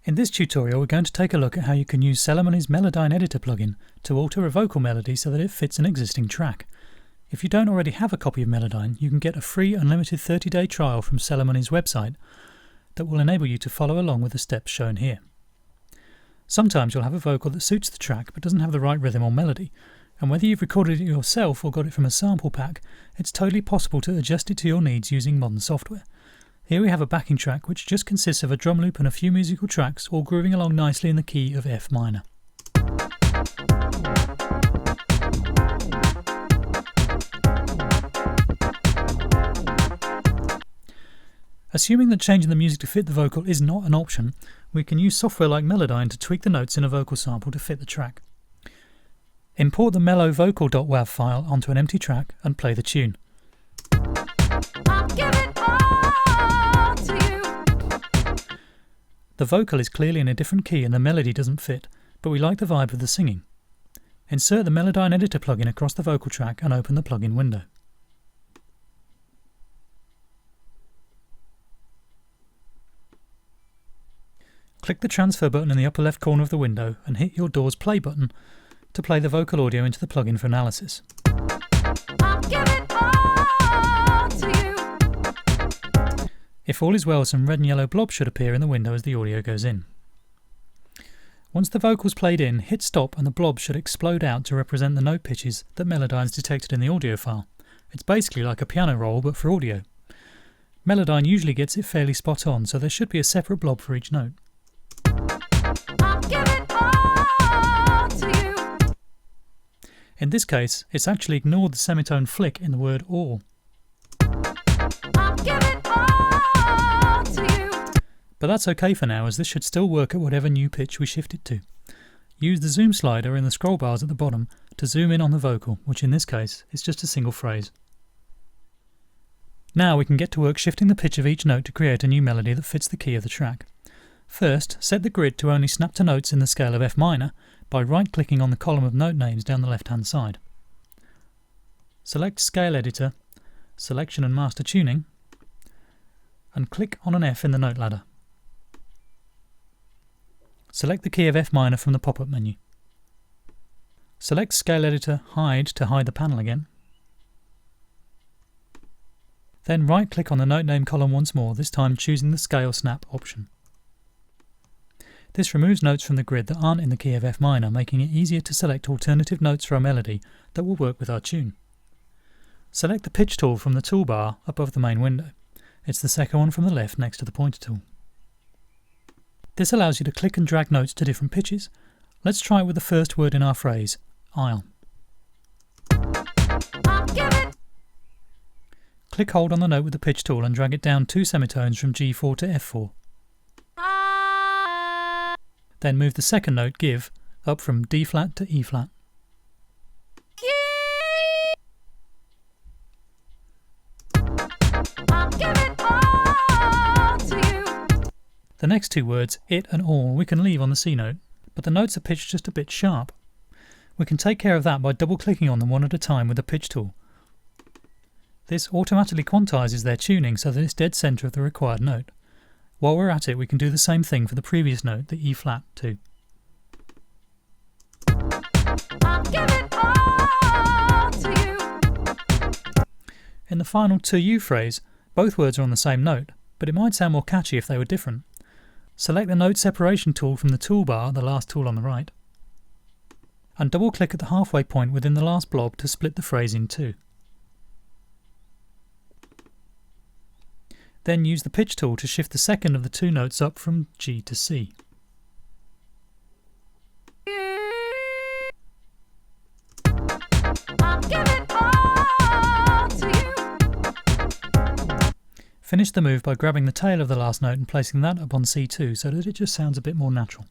In this tutorial we're going to take a look at how you can use Melodyne's Melodyne editor plugin to alter a vocal melody so that it fits an existing track. If you don't already have a copy of Melodyne, you can get a free unlimited 30-day trial from Melodyne's website that will enable you to follow along with the steps shown here. Sometimes you'll have a vocal that suits the track but doesn't have the right rhythm or melody, and whether you've recorded it yourself or got it from a sample pack, it's totally possible to adjust it to your needs using modern software. Here we have a backing track which just consists of a drum loop and a few musical tracks all grooving along nicely in the key of F minor. Assuming that changing the music to fit the vocal is not an option, we can use software like Melodyne to tweak the notes in a vocal sample to fit the track. Import the melovocal.wav file onto an empty track and play the tune. The vocal is clearly in a different key and the melody doesn't fit, but we like the vibe of the singing. Insert the Melodyne editor plugin across the vocal track and open the plugin window. Click the transfer button in the upper left corner of the window and hit your DAW's play button to play the vocal audio into the plugin for analysis. If all is well, some red and yellow blobs should appear in the window as the audio goes in. Once the vocal's played in, hit stop and the blobs should explode out to represent the note pitches that Melodyne's detected in the audio file. It's basically like a piano roll but for audio. Melodyne usually gets it fairly spot on, so there should be a separate blob for each note. In this case, it's actually ignored the semitone flick in the word all. But that's okay for now, as this should still work at whatever new pitch we shift it to. Use the zoom slider in the scroll bars at the bottom to zoom in on the vocal, which in this case is just a single phrase. Now we can get to work shifting the pitch of each note to create a new melody that fits the key of the track. First, set the grid to only snap to notes in the scale of F minor by right-clicking on the column of note names down the left-hand side. Select Scale Editor, Selection and Master Tuning, and click on an F in the note ladder. Select the key of F minor from the pop-up menu. Select Scale Editor Hide to hide the panel again. Then right-click on the note name column once more, this time choosing the Scale Snap option. This removes notes from the grid that aren't in the key of F minor, making it easier to select alternative notes for our melody that will work with our tune. Select the pitch tool from the toolbar above the main window. It's the second one from the left next to the pointer tool. This allows you to click and drag notes to different pitches. Let's try it with the first word in our phrase, I'll. Click hold on the note with the pitch tool and drag it down 2 semitones from G4 to F4. Then move the second note, give, up from D flat to E flat. The next 2 words, it and all, we can leave on the C note, but the notes are pitched just a bit sharp. We can take care of that by double-clicking on them one at a time with the pitch tool. This automatically quantizes their tuning so that it's dead centre of the required note. While we're at it, we can do the same thing for the previous note, the E flat, too. In the final to you phrase, both words are on the same note, but it might sound more catchy if they were different. Select the note separation tool from the toolbar, the last tool on the right, and double-click at the halfway point within the last blob to split the phrase in 2. Then use the pitch tool to shift the second of the 2 notes up from G to C. Finish the move by grabbing the tail of the last note and placing that up on C2 so that it just sounds a bit more natural.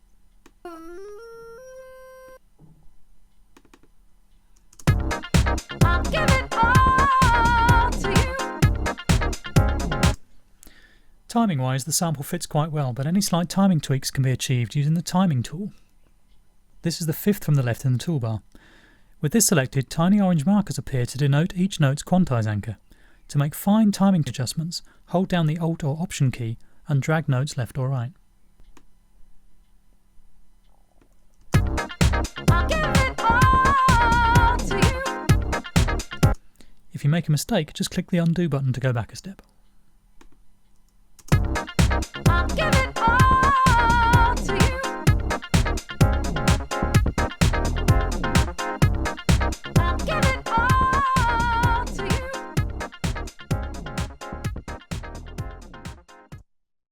Timing-wise, the sample fits quite well, but any slight timing tweaks can be achieved using the timing tool. This is the 5th from the left in the toolbar. With this selected, tiny orange markers appear to denote each note's quantize anchor. To make fine timing adjustments, hold down the Alt or Option key and drag notes left or right. if you make a mistake, just click the undo button to go back a step.